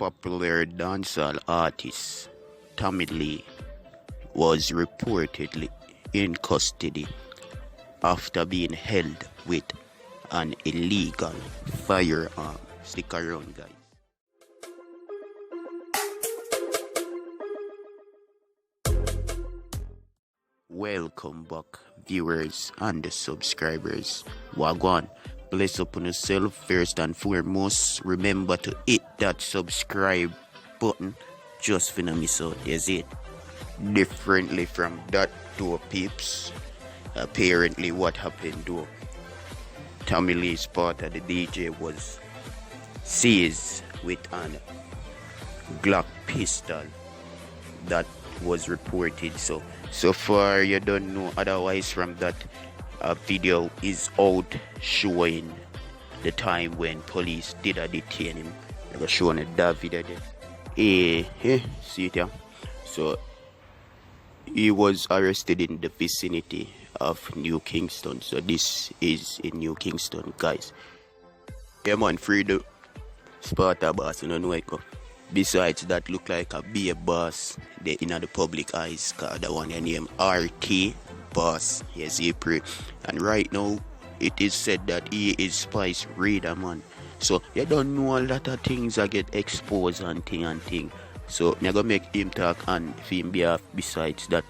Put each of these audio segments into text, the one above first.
popular dancehall artist Tommy Lee was reportedly in custody after being held with an illegal firearm. Stick around, guys. Welcome back, viewers and subscribers. Wagwan, bless upon yourself. First and foremost, remember to hit that subscribe button just for no miss out. That's it. Differently from that to peeps, apparently what happened to Tommy Lee's part of the DJ was seized with an Glock pistol that was reported. So far you don't know otherwise from that. A video is out showing the time when police did detain him. They were showing that video there. See it here. So he was arrested in the vicinity of New Kingston. So this is in New Kingston, guys. Yeah man, free the Sparta boss, you don't know it go. Besides that, look like a beer boss they in the public eyes, cause the one named RT boss. Yes, he pray. And right now it is said that he is Spice Reader, man. So you don't know a lot of things that get exposed and thing. So I'm gonna make him talk and for him behalf. Besides that,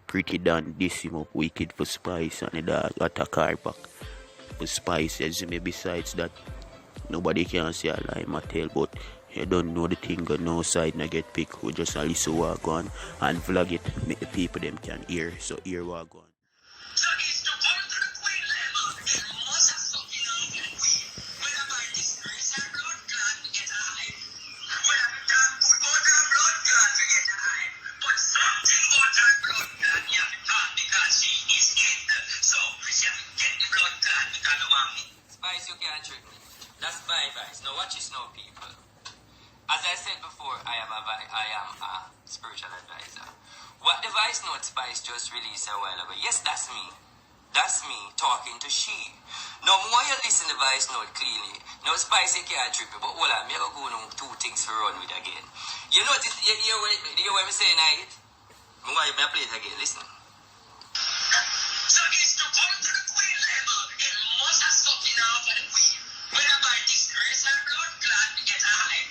pretty done this him up wicked for Spice and the dog got a car back for Spice. As me besides that, nobody can say a lie my tell, but you don't know the thing go no side na get pick. We just a listen what go on and vlog it, make the people them can hear. So hear what go on. Spice, you can't trick me. That's my advice. Now watch this now, people. As I said before, I am a spiritual advisor. What the voice note Spice just released a while ago, yes, that's me. That's me talking to she. Now, more you listen to the voice note clearly. Now, Spice, you can't trip it, but hold on, I'm going to two things for run with again. You notice, you hear what I'm saying, right? I'm going to play it again, listen. So it's to come to the queen level, it must have something out for the queen. Whether by disgrace or blood clot to get a high.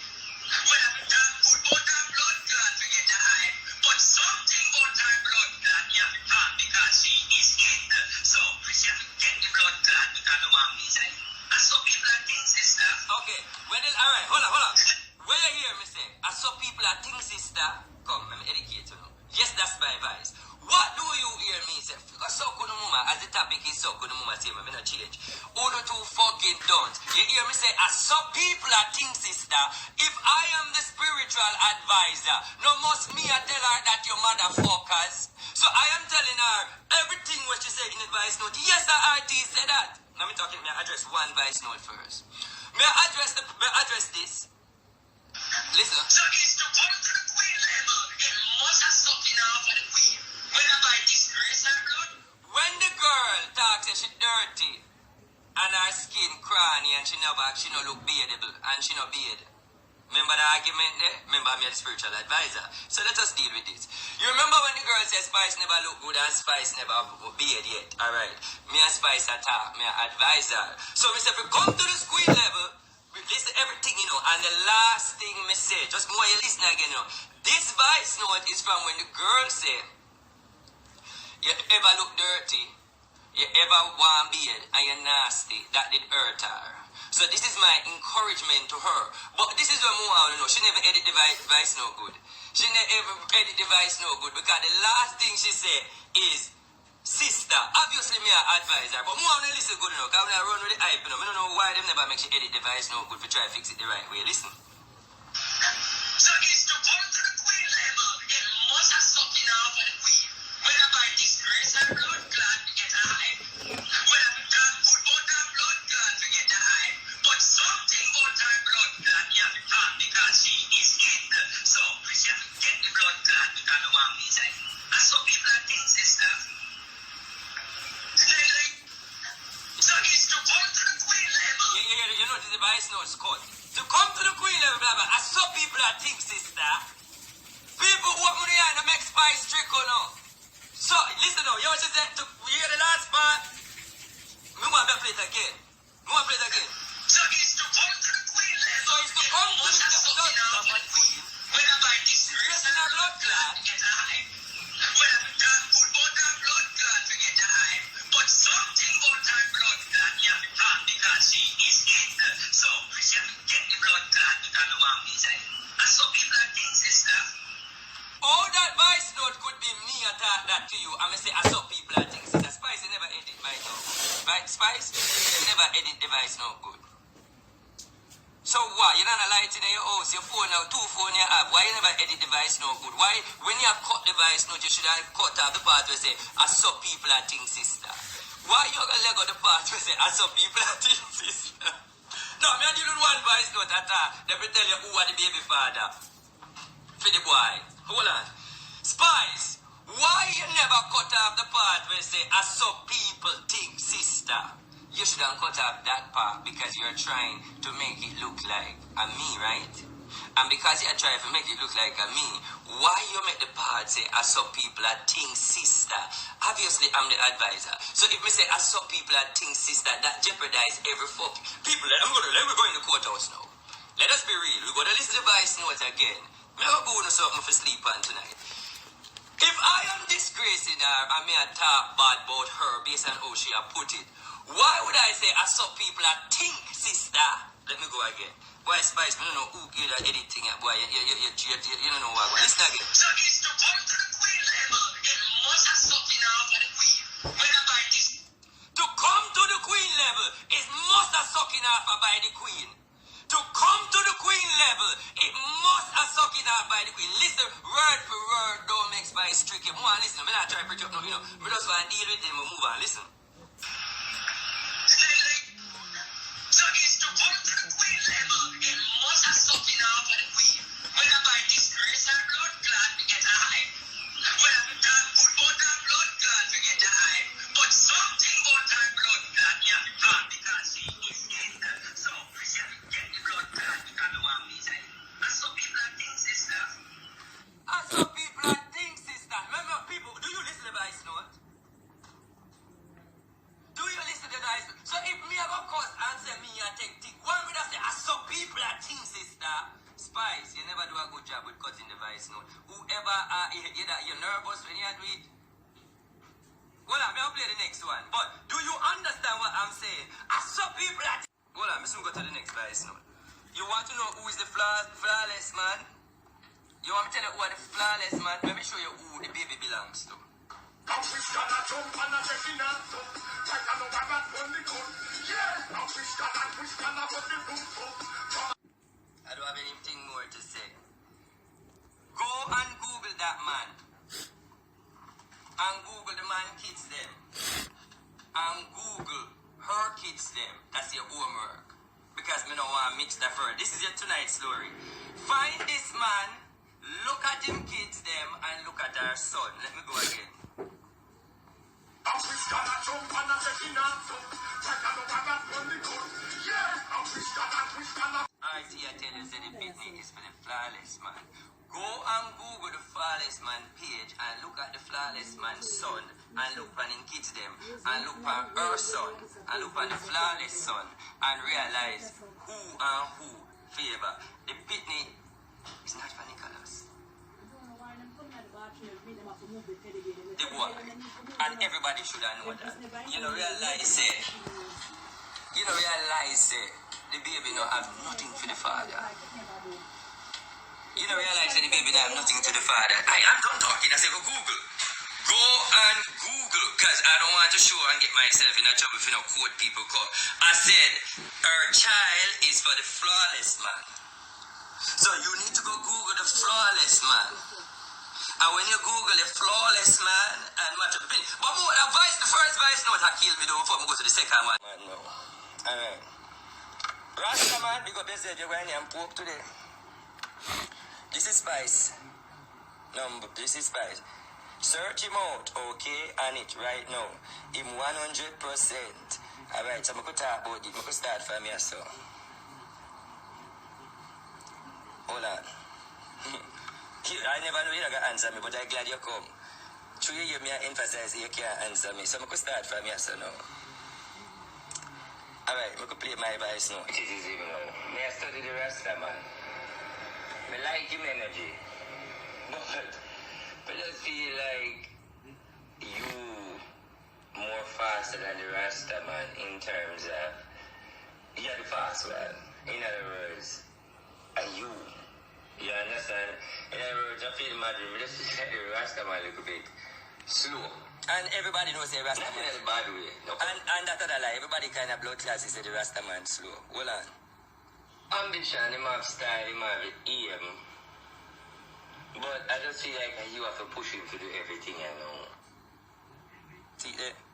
Whether the dog put out her blood clot to get a high. But something about her blood clot you have to talk because she is in. So she have to get the blood clot because the one inside. And some people are things sister. Okay, well then, alright, hold on. Where you hear me say, I saw people are things sister. Come, let me educate you now. Yes, that's my advice. What do you hear me say? Because so good mama, as the topic is so good mama say, I'm not change. Uno two fucking don't. You hear me say, I saw people are things sister. If I am the spiritual advisor, no must me I tell her that your motherfuckers. So I am telling her everything what you say in the voice note. Yes, the RT said that. Now me talking, may I address one voice note first. May I address this? Listen. So it's to come to the queen level, it must have something out for the queen. Whether by disgrace or blood. When the girl talks that she dirty and her skin cranny and she no look beardable and she no beard. Remember the argument there? Remember me the spiritual advisor. So let us deal with this. You remember when the girl says Spice never look good and Spice never beard yet? Alright. Me and Spice attack, me advise her. So we say if we come to the queen level, we listen everything, you know, and the last thing me say, just more you listen again, you know. This voice note is from when the girl say, you ever look dirty, you ever want beard, and you're nasty, that did hurt her. So this is my encouragement to her. But this is what more, you know, she never edit the voice no good. She never edit the voice no good, because the last thing she say is, sister, obviously me I advise her, but more I listen good enough, because when I run with the hype, you know, I don't know why them never make she edit the voice no good to try to fix it the right way. Listen. So it's to come to the queen level, it must have something out for the queen. Whether by disgrace or blood clot to get a high. Whether the dog put out her blood clot to get a high. But something about her blood clot you have to talk because she is in. So she have to get the blood clot because the one inside. And some people are things sister. So it's to come to the queen level. You know the device notes called. To come to the queen level, blah. I saw people that think, sister. People who want money and make spice trick or no. So, listen now, you just said, you hear the last part? Me want to play it again. So it's to come to the queen level. So it's to come to the queen. Whether by disgrace and a blood clot to get a hype. Whether that good about that blood clot to get a hype. But something about that blood clot you have to talk because she is it. So she have to get the blood clot because the one inside. And some people are things and stuff. All that voice note could be me attack that to you. I'm going to say, I saw people that things. Spice, you never edit my no good. Right, Spice? You never edit device no good. So what? You're not a light in your house, your phone now, 2 phones you have. Why you never edit device no good? Why, when you have cut device note, you should have cut off the part where say, I saw people that think sister. Why you going to let go the part where say, I saw people that think sister? No, me and you don't want voice note at all. Let me tell you who are the baby father. For the boy. Hold on. Spice, why you never cut off the part where say, I saw people think sister? You should have cut off that part because you're trying to make it look like a me, right? And because you're trying to make it look like a me, why you make the part say, I saw people that think sister? Obviously, I'm the advisor. So if we say, I saw people that think sister, that jeopardize every fuck. People, let me go in the courthouse now. Let us be real. We're going to listen to the voice notes again. I'm going to go on something for sleep on tonight. If I am disgracing her and me a talk bad about her based on how she have put it, why would I say I saw people that think sister? Let me go again. Boy, Spice, I don't know who give that editing. Boy, you don't know why. Listen again. So it's to come to the queen level. It must have something out for the queen. Whether by this. To come to the queen level, it must have sucking off by the queen. To come to the queen level, it must have sucking off by the queen. Listen, word for word, don't make Spice tricky. Move on, listen. I'm not trying to preach up no, I just want to deal with them and move on. Listen. So it's to come to the queen level, it must have something out for the queen. Whether by disgrace and blood clot to get a hype. Whether that good about that blood clot to get a hype. But something about that blood clot you have to talk because she is it. So she have to get the blood clot because the one inside. And some people are things sister. And some people are things sister. Remember people, do you listen to the voice note? Do you listen to the voice note? So if me have a cuss and say me a take tick, why would I say I saw people that think sister? Spice, you never do a good job with cutting the voice note. Whoever you're nervous when you do it. Well, I'm going to play the next one. But do you understand what I'm saying? I saw people that... Hold on, I'm just going to go to the next voice note. You want to know who is the flawless man? You want me to tell you who are the flawless man? Let me show you who the baby belongs to. I don't have anything more to say. Go and Google that man. And Google the man kids them. And Google her kids them. That's your homework. Because me don't want to mix that further. This is your tonight's story. Find this man, look at him kids them, and look at our son. Let me go again. I see I tell you that the picnic is for the flawless man. Go and Google the flawless man page and look at the flawless man's son and look on him kids them and look on her son and look on the flawless son and realize who and who favor. The picnic is not for Nicholas. The boy. And everybody should know that. You know, realize the baby don't have nothing for the father. You know, realize that the baby don't have nothing to the father. I'm done talking. I said, go Google. Go and Google, because I don't want to show and get myself in a trouble if you know quote people call. I said, her child is for the flawless man. So you need to go Google the flawless man. And when you Google the flawless man and match up the opinion. But more, the first voice note I killed me though before we go to the second one. Man, no. Alright. Rasta man, big up yourself, you're going and poke today. This is Spice. This is Spice. Search him out, okay, on it right now. Him 100%. Alright, so I'm going to talk about it. I'm going to start from here, so. hold on. I never know you're gonna answer me, but I'm glad you come. Through you, me emphasize you can't answer me, so I could start from here, so now. Alright, I could play my advice now. It is easy, you know. Me I study the Rasta, man. Me like him energy. But I just feel like you more faster than the Rasta, man, in terms of you're the fast one. In other words, are you? You understand? In other words, I feel mad. We just feel like the Rasta man a little bit slow. And everybody knows the Rasta man. Not in a bad way. No. And that's not a lie. Everybody kind of blood classes say the Rasta man slow. Hold on. Ambition, him have style, him have aim. But I just feel like you have to push him to do everything, you know.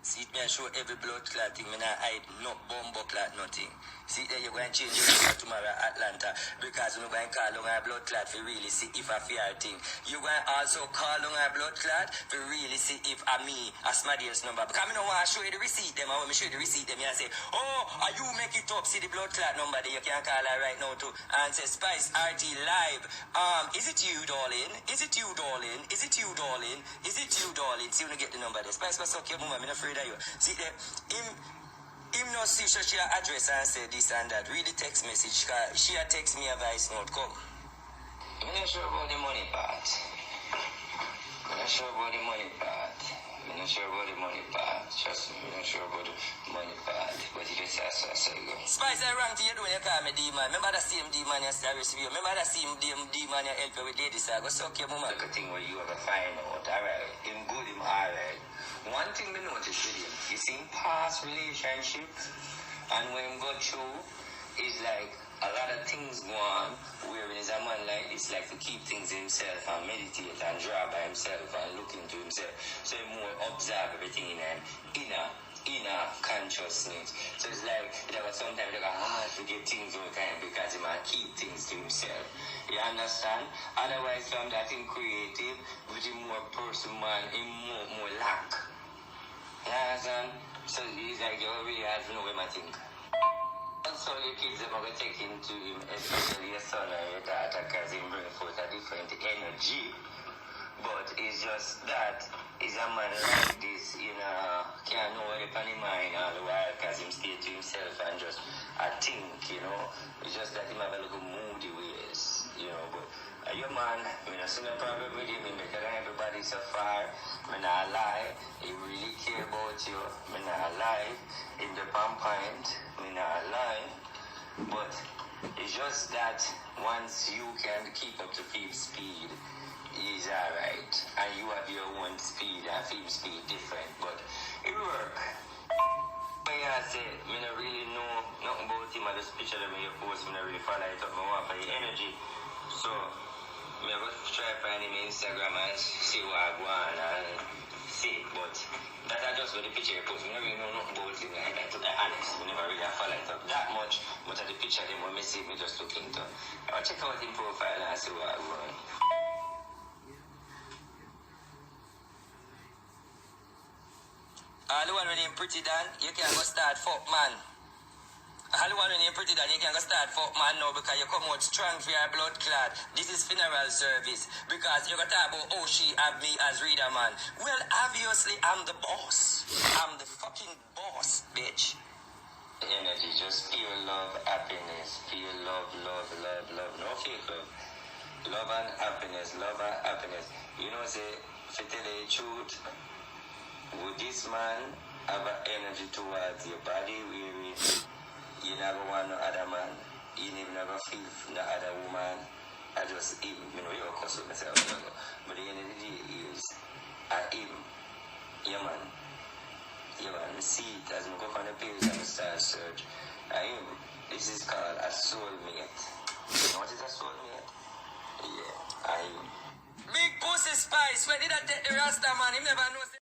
See me and show every blood clot thing. Me not hide no bumbo clot, nothing. See there, you're going to change your number tomorrow at Atlanta because you're going to call on our blood clot to really see if I fear thing. You're going to also call on our blood clot to really see if I me a Smadier's number. Because I don't want to show you the receipt them. I want to show you the receipt them. You say, oh, are you make it up? See the blood clot number there. You can call her right now too. And say, Spice RT live. Is it you, darling? Is it you, darling? Is it you, darling? Is it you, darling? See when you get the number there. Spice, what's up, your mama? I'm not afraid of you. See there, him not see she address and say this and that. Read the text message. She text me a voice note. Come. I'm not sure about the money part. I'm not sure about the money part. I'm not sure about the money part. Trust me, I'm not sure about the money part. But you just ask us, so you go. Spice, I rang to you when you call me D-man. Remember that same D-man you receive you? Remember that same D-man you help you with ladies? I go suck your mama. Look a thing where you have a find out. Alright. Him good, him alright. One thing we notice with him, you see past relationships and when him go through is like a lot of things go on where when he's a man like this, like to keep things himself and meditate and draw by himself and look into himself. So he more observe everything in an inner consciousness. So it's like there was sometimes like hard to get things all the time because he might keep things to himself. You understand? Otherwise from that in creative, with him more person man, him more lack. You understand? So he's like you really have to know what I think. Also your kids are going to take into him, especially your son or your daughter, because he bring forth a different energy. But it's just that is a man like this, you know, can't know what upon his mind all the while because he stay to himself and just think, you know. It's just that he have a little moody ways, you know. But your man, I don't see no problem with him because everybody so far, I not lie, he really care about you, I not lie, in the palm point, I not lie. But it's just that once you can keep up to people's speed, is alright, and you have your own speed and film speed different, but it work. But yeah, I say, I don't really know nothing about him. I just picture them in your post, I don't really follow it up. I want for your energy, so I'm going to try to find him on Instagram and see what I go on and see. But that I just got the picture you post. I don't really know nothing about him like that, to be honest. I never really follow it up that much, but at the picture of him when I see me just look into. I'll check out his profile and see what I go on. All the one when you're pretty done, you can go start fuck man. All the one when you're pretty done, you can go start fuck man now because you come out strong for your blood clot. This is funeral service because you got to talk about oh she have me as reader man. Well obviously I'm the boss. I'm the fucking boss, bitch. Energy, just feel love, happiness, feel love, love, love, love. No fake love. Love and happiness, love and happiness. You know say, if you tell the truth, would this man have an energy towards your body where you never want no other man, you never feel no other woman? I just him, you know, you're a cuss with myself, you know, but the end of the day is him, yeah man, see it as I go on the page and start search, him, this is called a soulmate. You know what is a soulmate? Yeah, him. Big pussy Spice, when did I take the Rasta man, he never knows.